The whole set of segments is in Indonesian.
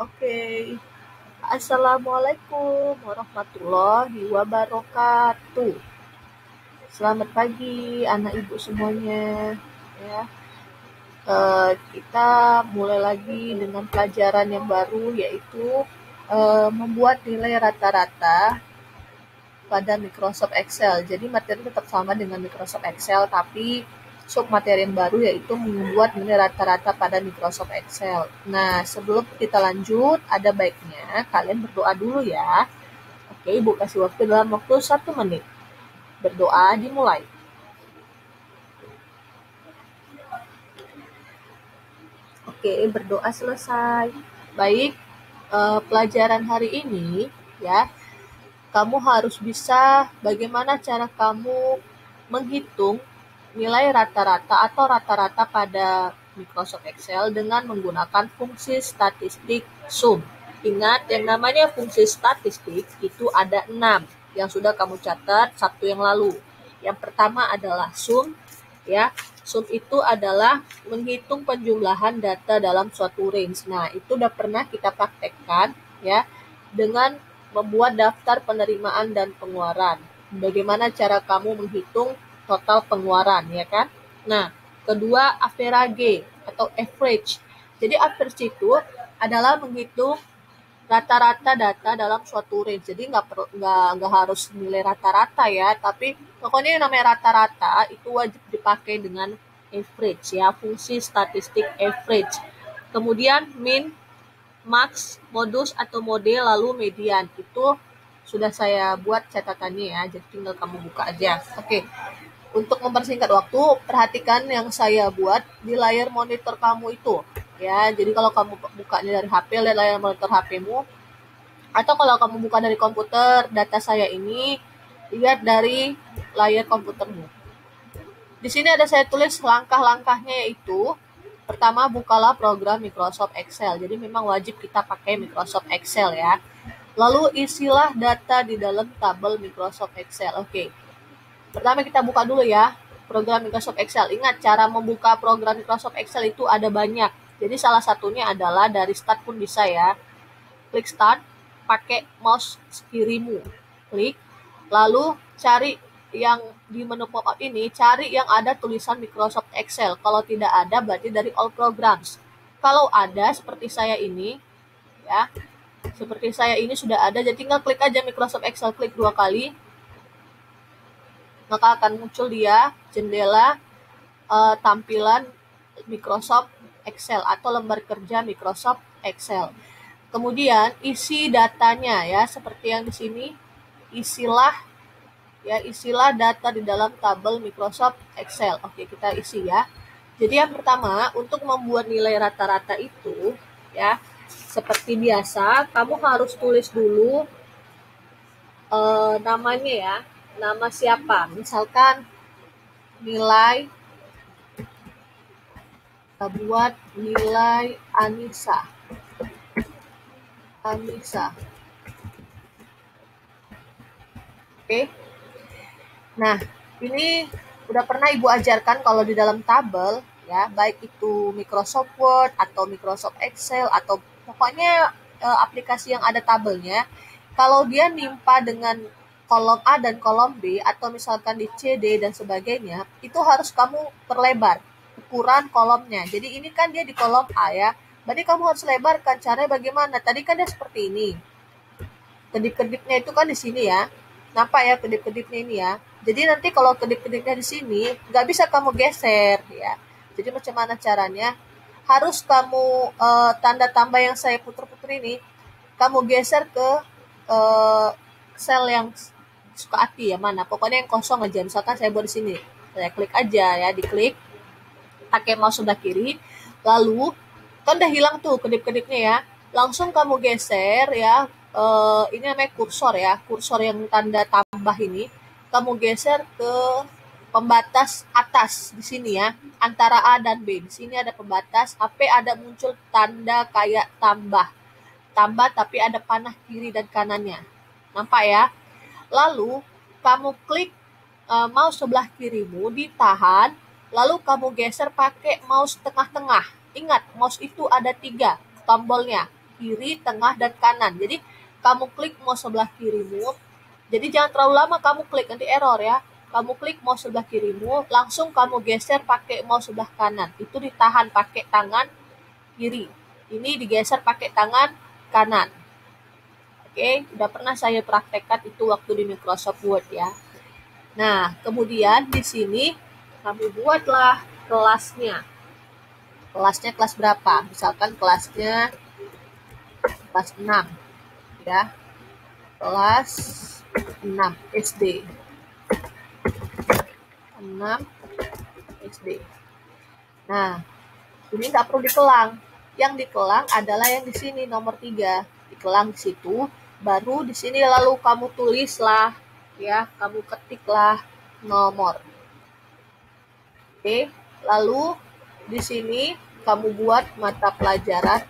Oke. Assalamualaikum warahmatullahi wabarakatuh. Selamat pagi anak ibu semuanya. Ya, kita mulai lagi dengan pelajaran yang baru yaitu membuat nilai rata-rata pada Microsoft Excel. Jadi materi tetap sama dengan Microsoft Excel, tapi sub materi yang baru yaitu membuat nilai rata-rata pada Microsoft Excel. Nah, sebelum kita lanjut, ada baiknya kalian berdoa dulu ya. Oke, Ibu kasih waktu dalam waktu 1 menit. Berdoa dimulai. Oke, berdoa selesai. Baik, pelajaran hari ini ya, kamu harus bisa bagaimana cara kamu menghitung nilai rata-rata atau rata-rata pada Microsoft Excel dengan menggunakan fungsi statistik sum. Ingat, yang namanya fungsi statistik itu ada 6 yang sudah kamu catat Sabtu yang lalu. Yang pertama adalah sum, ya. Sum itu adalah menghitung penjumlahan data dalam suatu range. Nah, itu udah pernah kita praktekkan ya dengan membuat daftar penerimaan dan pengeluaran. Bagaimana cara kamu menghitung total pengeluaran, ya kan? Nah, kedua average atau average. Jadi average itu adalah menghitung rata-rata data dalam suatu range. Jadi nggak harus nilai rata-rata ya, tapi pokoknya yang namanya rata-rata itu wajib dipakai dengan average ya, fungsi statistik average. Kemudian min, max, modus atau mode, lalu median. Itu sudah saya buat catatannya ya, jadi tinggal kamu buka aja. Oke. Untuk mempersingkat waktu, perhatikan yang saya buat di layar monitor kamu itu. Ya, jadi kalau kamu bukanya dari HP, lihat layar monitor HP-mu. Atau kalau kamu buka dari komputer, data saya ini lihat dari layar komputermu. Di sini ada saya tulis langkah-langkahnya, yaitu pertama, bukalah program Microsoft Excel. Jadi memang wajib kita pakai Microsoft Excel ya. Lalu isilah data di dalam tabel Microsoft Excel. Oke. Pertama kita buka dulu ya program Microsoft Excel. Ingat, cara membuka program Microsoft Excel itu ada banyak. Jadi salah satunya adalah dari start pun bisa ya. Klik start, pakai mouse kirimu. Klik, lalu cari yang di menu pop-up ini, cari yang ada tulisan Microsoft Excel. Kalau tidak ada, berarti dari all programs. Kalau ada, seperti saya ini, ya, seperti saya ini sudah ada, jadi tinggal klik aja Microsoft Excel, klik 2 kali, maka akan muncul dia jendela tampilan Microsoft Excel atau lembar kerja Microsoft Excel. Kemudian isi datanya ya, seperti yang di sini, isilah data di dalam tabel Microsoft Excel. Oke, kita isi ya. Jadi yang pertama, untuk membuat nilai rata-rata itu ya, seperti biasa, kamu harus tulis dulu namanya ya, nama siapa. Misalkan nilai, kita buat nilai Anissa. Oke. Nah, ini udah pernah Ibu ajarkan kalau di dalam tabel ya, baik itu Microsoft Word atau Microsoft Excel atau pokoknya aplikasi yang ada tabelnya, kalau dia nimpa dengan kolom A dan kolom B atau misalkan di C, D dan sebagainya, itu harus kamu perlebar ukuran kolomnya. Jadi ini kan dia di kolom A ya, berarti kamu harus lebarkan. Caranya bagaimana? Tadi kan dia seperti ini. Kedip-kedipnya itu kan di sini ya. Nampak ya kedip-kedipnya ini ya. Jadi nanti kalau kedip-kedipnya di sini, nggak bisa kamu geser ya. Jadi macam mana caranya? Harus kamu tanda tambah yang saya puter-puter ini, kamu geser ke sel yang suka hati ya, mana? Pokoknya yang kosong aja. Misalkan saya buat di sini, saya klik aja ya, diklik, pakai mouse sebelah kiri, lalu kan udah hilang tuh kedip-kedipnya ya. Langsung kamu geser ya. Ini namanya kursor ya, kursor yang tanda tambah ini, kamu geser ke pembatas atas di sini ya, antara A dan B. Di sini ada pembatas, HP ada muncul tanda kayak tambah tapi ada panah kiri dan kanannya. Nampak ya? Lalu kamu klik mouse sebelah kirimu, ditahan, lalu kamu geser pakai mouse tengah-tengah. Ingat, mouse itu ada 3 tombolnya. kiri, tengah, dan kanan. Jadi kamu klik mouse sebelah kirimu. Jadi jangan terlalu lama kamu klik, nanti error ya. Kamu klik mouse sebelah kirimu, langsung kamu geser pakai mouse sebelah kanan. Itu ditahan pakai tangan kiri. Ini digeser pakai tangan kanan. Oke, udah pernah saya praktekkan itu waktu di Microsoft Word ya. Nah, kemudian di sini kamu buatlah kelasnya. Kelasnya kelas berapa? Misalkan kelasnya kelas 6 ya. Kelas 6 SD. 6 SD. Nah, ini nggak perlu dikelang. Yang dikelang adalah yang di sini nomor 3. Dikelang di situ, baru di sini lalu kamu tulislah ya, kamu ketiklah nomor. Oke, lalu di sini kamu buat mata pelajaran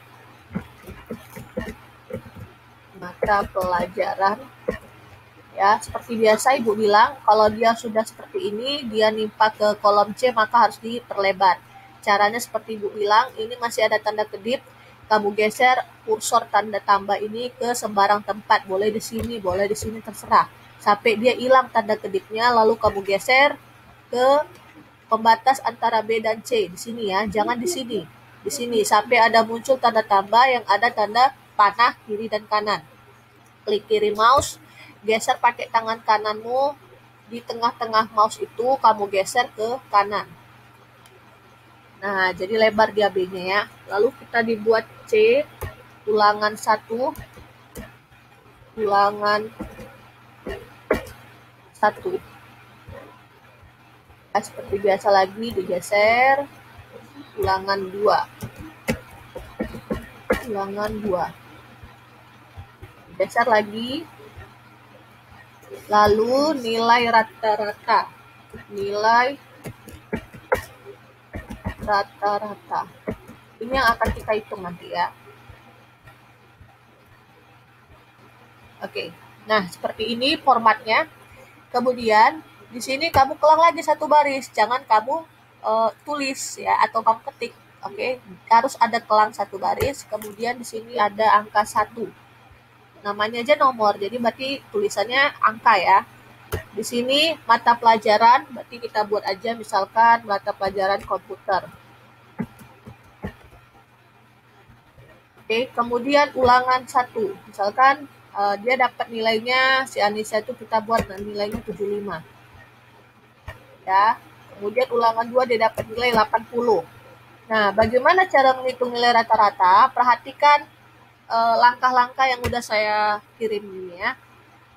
ya, seperti biasa Ibu bilang, kalau dia sudah seperti ini, dia nimpa ke kolom C, maka harus diperlebar. Caranya seperti Ibu bilang, ini masih ada tanda kedip, kamu geser kursor tanda tambah ini ke sembarang tempat, boleh di sini, terserah. Sampai dia hilang tanda kedipnya, lalu kamu geser ke pembatas antara B dan C, di sini ya, jangan di sini. Di sini, sampai ada muncul tanda tambah yang ada tanda panah kiri dan kanan. Klik kiri mouse, geser pakai tangan kananmu, di tengah-tengah mouse itu kamu geser ke kanan. Nah, jadi lebar dia B-nya ya. Lalu kita dibuat C, ulangan 1, ulangan 1. Nah, seperti biasa lagi digeser, ulangan 2. Ulangan 2. Geser lagi, lalu nilai rata-rata. Nilai rata-rata. Ini yang akan kita hitung nanti ya. Oke. Nah, seperti ini formatnya. Kemudian di sini kamu kelang lagi satu baris. Jangan kamu tulis ya atau kamu ketik. Oke. Harus ada kelang satu baris. Kemudian di sini ada angka 1. Namanya aja nomor. Jadi berarti tulisannya angka ya. Di sini mata pelajaran, berarti kita buat aja misalkan mata pelajaran komputer. Oke, kemudian ulangan 1. Misalkan dia dapat nilainya, si Anissa itu kita buat nilainya 75. Ya, kemudian ulangan 2 dia dapat nilai 80. Nah, bagaimana cara menghitung nilai rata-rata? Perhatikan langkah-langkah yang udah saya kirim ini ya.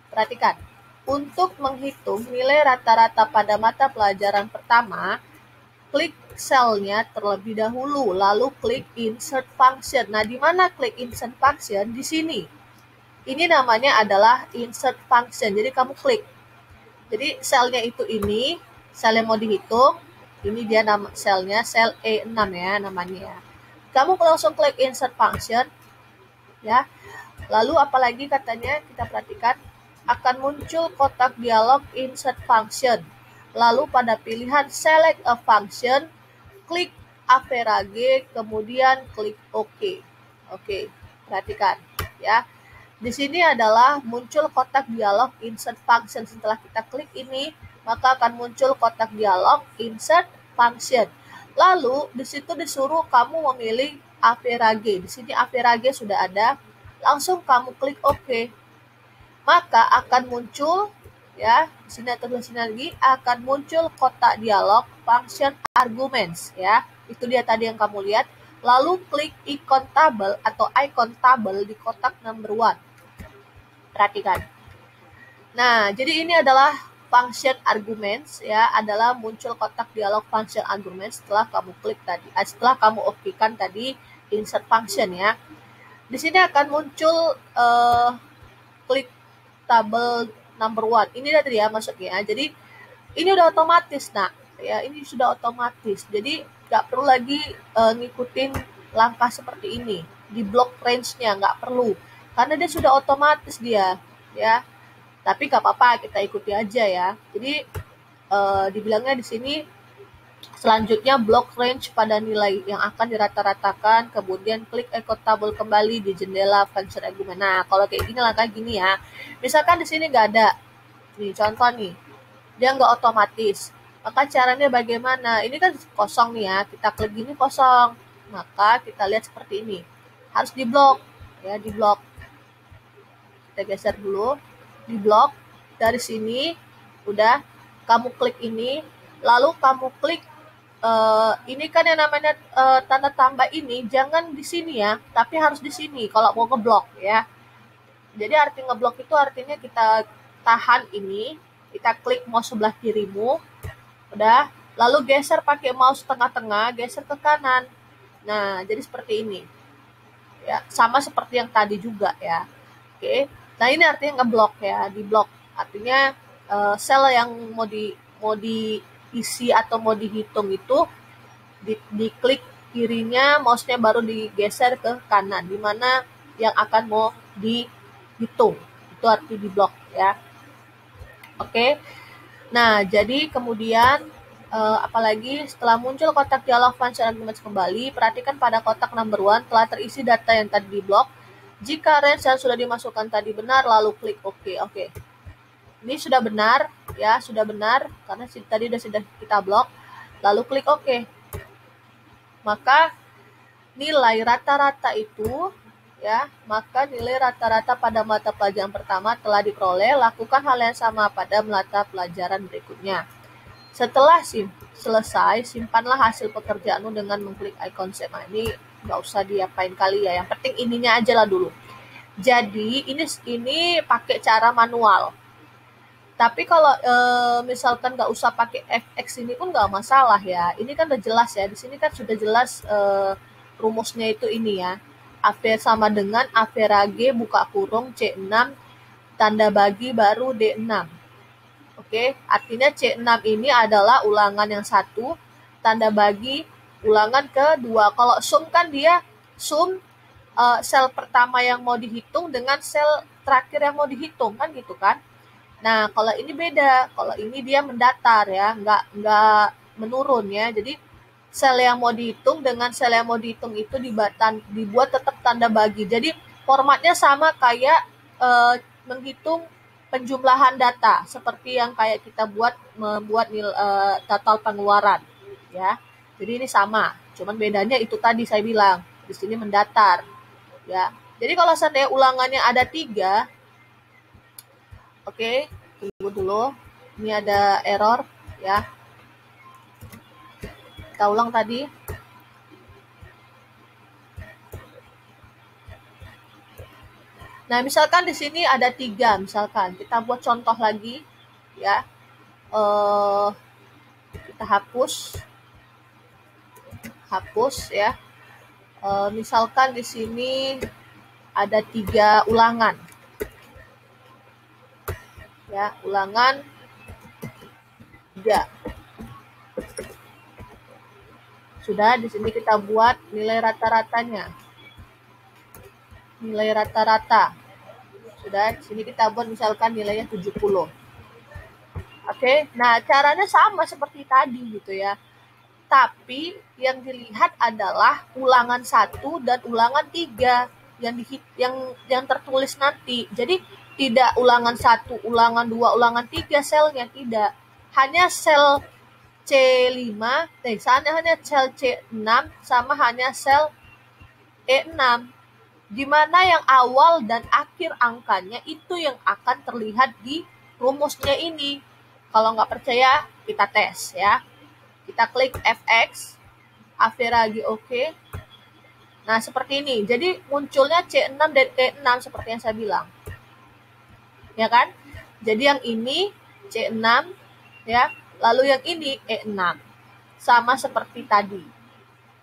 Perhatikan. Untuk menghitung nilai rata-rata pada mata pelajaran pertama, klik selnya terlebih dahulu, lalu klik insert function. Nah, di mana klik insert function? Di sini. Ini namanya adalah insert function. Jadi kamu klik. Jadi selnya itu ini, sel yang mau dihitung, ini dia nama selnya, sel E6 ya namanya ya. Kamu langsung klik insert function ya. Lalu apalagi katanya, kita perhatikan akan muncul kotak dialog insert function. Lalu pada pilihan select a function, klik average, kemudian klik OK. Oke, perhatikan ya. Di sini adalah muncul kotak dialog insert function. Setelah kita klik ini, maka akan muncul kotak dialog insert function. Lalu di situ disuruh kamu memilih average. Di sini average sudah ada. Langsung kamu klik OK. Maka akan muncul ya, di sini atau di sini lagi akan muncul kotak dialog function arguments ya. Itu dia tadi yang kamu lihat. Lalu klik icon tabel atau icon tabel di kotak number 1. Perhatikan. Nah, jadi ini adalah function arguments ya, adalah muncul kotak dialog function arguments setelah kamu klik tadi. Setelah kamu OK-kan tadi insert function ya. Di sini akan muncul klik tabel number 1. Ini tadi ya masuknya. Jadi ini udah otomatis nak. Ya, ini sudah otomatis. Jadi nggak perlu lagi ngikutin langkah seperti ini. Di block range-nya nggak perlu. Karena dia sudah otomatis dia. Ya. Tapi nggak apa-apa, kita ikuti aja ya. Jadi dibilangnya di sini Selanjutnya blok range pada nilai yang akan dirata-ratakan, kemudian klik echo table kembali di jendela function argument. Nah, kalau kayak gini langkah gini ya. Misalkan di sini nggak ada. Nih, contoh nih. Dia nggak otomatis. Maka caranya bagaimana? Ini kan kosong nih ya. Kita klik gini kosong. Maka kita lihat seperti ini. Harus diblok. Ya, diblok. Kita geser dulu. Diblok. Dari sini udah kamu klik ini, lalu kamu klik ini kan yang namanya tanda tambah ini jangan di sini ya, tapi harus di sini kalau mau ngeblok ya. Jadi arti ngeblok itu artinya kita tahan ini, kita klik mouse sebelah kirimu, udah, lalu geser pakai mouse tengah-tengah, geser ke kanan. Nah, jadi seperti ini. Ya, sama seperti yang tadi juga ya. Oke. Nah, ini artinya ngeblok ya, diblok. Artinya sel yang mau diisi atau mau dihitung itu diklik kirinya, mouse-nya baru digeser ke kanan, di mana yang akan mau dihitung. Itu arti diblok ya. Oke. Nah, jadi kemudian apalagi setelah muncul kotak dialog function arguments kembali, perhatikan pada kotak number 1 telah terisi data yang tadi diblok. Jika range yang sudah dimasukkan tadi benar, lalu klik OK. Oke. Ini sudah benar ya, sudah benar karena tadi sudah kita blok. Lalu klik OK. Maka nilai rata-rata itu ya, maka nilai rata-rata pada mata pelajaran pertama telah diperoleh. Lakukan hal yang sama pada mata pelajaran berikutnya. Setelah selesai, simpanlah hasil pekerjaanmu dengan mengklik icon save. Nah, ini nggak usah diapain kali ya, yang penting ininya aja lah dulu. Jadi ini pakai cara manual. Tapi kalau misalkan nggak usah pakai fx ini pun nggak masalah ya. Ini kan udah jelas ya. Di sini kan sudah jelas rumusnya itu ini ya. AV sama dengan AVRAG buka kurung C6 tanda bagi baru D6. Oke, artinya C6 ini adalah ulangan yang satu, tanda bagi ulangan kedua. Kalau sum kan dia sum sel pertama yang mau dihitung dengan sel terakhir yang mau dihitung kan gitu kan. Nah, kalau ini beda. Kalau ini dia mendatar ya, nggak menurun ya. Jadi sel yang mau dihitung dengan sel yang mau dihitung itu dibuat tetap tanda bagi. Jadi formatnya sama kayak menghitung penjumlahan data seperti yang kayak kita membuat total pengeluaran ya. Jadi ini sama, cuman bedanya itu tadi saya bilang di sini mendatar ya. Jadi kalau seandainya ulangannya ada 3, oke, tunggu dulu, ini ada error ya. Kita ulang tadi. Nah, misalkan di sini ada 3, misalkan kita buat contoh lagi ya. Kita hapus ya. Misalkan di sini ada 3 ulangan ya, ulangan 3. Sudah, di sini kita buat nilai rata-ratanya. Nilai rata-rata. Sudah, di sini kita buat misalkan nilainya 70. Oke, nah caranya sama seperti tadi gitu ya. Tapi yang dilihat adalah ulangan 1 dan ulangan 3 yang tertulis nanti. Jadi tidak ulangan 1, ulangan 2, ulangan 3 selnya, tidak. Hanya sel C5, hanya sel C6 sama hanya sel E6. Di mana yang awal dan akhir angkanya itu yang akan terlihat di rumusnya ini. Kalau nggak percaya, kita tes ya. Kita klik FX, AVRAG OK. Nah, seperti ini. Jadi munculnya C6 dan E6 seperti yang saya bilang. Ya kan? Jadi yang ini C6 ya, lalu yang ini E6. Sama seperti tadi.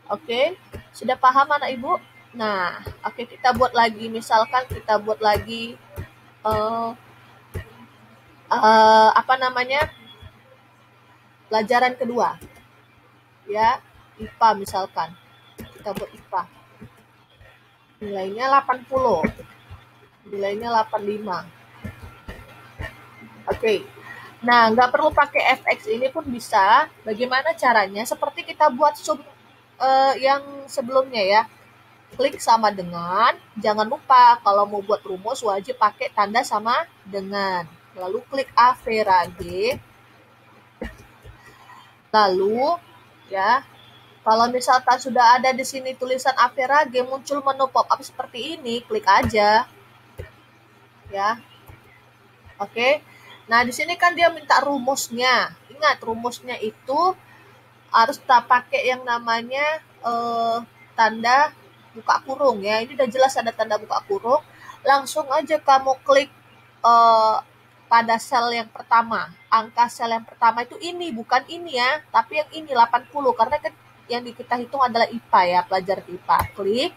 Oke, sudah paham anak Ibu? Nah, oke, kita buat lagi. Misalkan kita buat lagi pelajaran kedua ya, IPA misalkan. Kita buat IPA, nilainya 80, nilainya 85. Oke, Nah, nggak perlu pakai fx ini pun bisa. Bagaimana caranya? Seperti kita buat sum yang sebelumnya ya. Klik sama dengan, jangan lupa kalau mau buat rumus wajib pakai tanda sama dengan. Lalu klik average. Lalu ya, kalau misalkan sudah ada di sini tulisan average muncul menu pop-up seperti ini, klik aja. Ya. Oke. Nah, di sini kan dia minta rumusnya. Ingat, rumusnya itu harus kita pakai yang namanya tanda buka kurung ya. Ini udah jelas ada tanda buka kurung. Langsung aja kamu klik eh, pada sel yang pertama. Angka sel yang pertama itu ini, bukan ini ya, tapi yang ini 80 karena kan yang kita hitung adalah IPA ya, pelajaran IPA. Klik,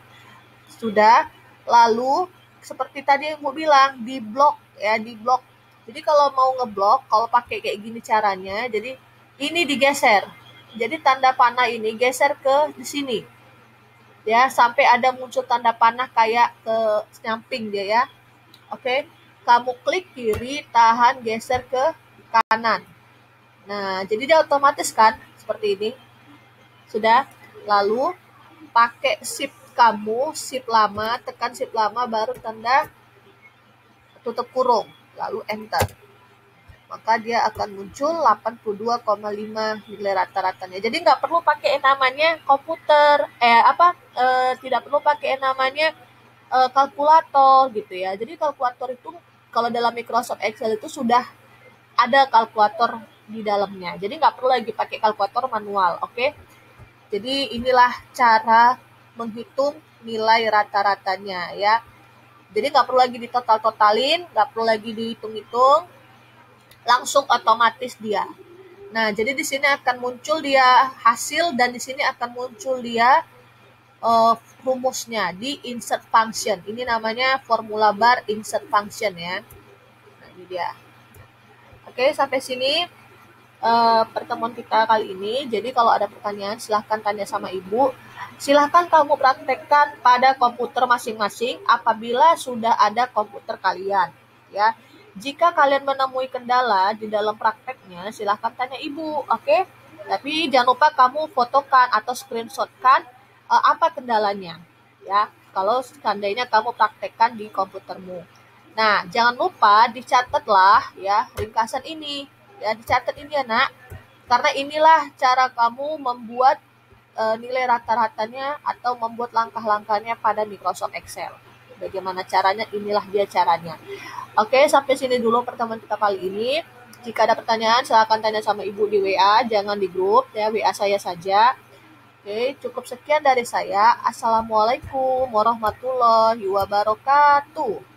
sudah. Lalu seperti tadi yang Ibu bilang, di blok ya, di blok. Jadi kalau mau ngeblok, kalau pakai kayak gini caranya, jadi ini digeser. Jadi tanda panah ini geser ke di sini. Ya, sampai ada muncul tanda panah kayak ke nyamping dia ya. Oke. Kamu klik kiri, tahan, geser ke kanan. Nah, jadi dia otomatis kan seperti ini. Sudah. Lalu pakai shift kamu, shift lama, tekan shift lama baru tanda tutup kurung, lalu enter. Maka dia akan muncul 82,5 nilai rata-ratanya. Jadi nggak perlu pakai namanya komputer, tidak perlu pakai namanya kalkulator gitu ya. Jadi kalkulator itu kalau dalam Microsoft Excel itu sudah ada kalkulator di dalamnya. Jadi nggak perlu lagi pakai kalkulator manual, oke? Jadi inilah cara menghitung nilai rata-ratanya ya. Jadi nggak perlu lagi ditotal-totalin, nggak perlu lagi dihitung-hitung, langsung otomatis dia. Nah, jadi di sini akan muncul dia hasil dan di sini akan muncul dia rumusnya di insert function. Ini namanya formula bar insert function ya. Nah, ini dia. Oke, sampai sini pertemuan kita kali ini. Jadi kalau ada pertanyaan silahkan tanya sama Ibu. Silahkan kamu praktekkan pada komputer masing-masing apabila sudah ada komputer kalian. Ya, jika kalian menemui kendala di dalam prakteknya, silahkan tanya Ibu, oke? Tapi jangan lupa kamu fotokan atau screenshotkan apa kendalanya. Ya, kalau seandainya kamu praktekkan di komputermu. Nah, jangan lupa dicatatlah ya ringkasan ini. Ya, dicatat ini ya, Nak. Karena inilah cara kamu membuat nilai rata-ratanya atau membuat langkah-langkahnya pada Microsoft Excel. Bagaimana caranya? Inilah dia caranya. Oke, sampai sini dulu pertemuan kita kali ini. Jika ada pertanyaan, silakan tanya sama Ibu di WA, jangan di grup ya, WA saya saja. Oke, cukup sekian dari saya. Assalamualaikum warahmatullahi wabarakatuh.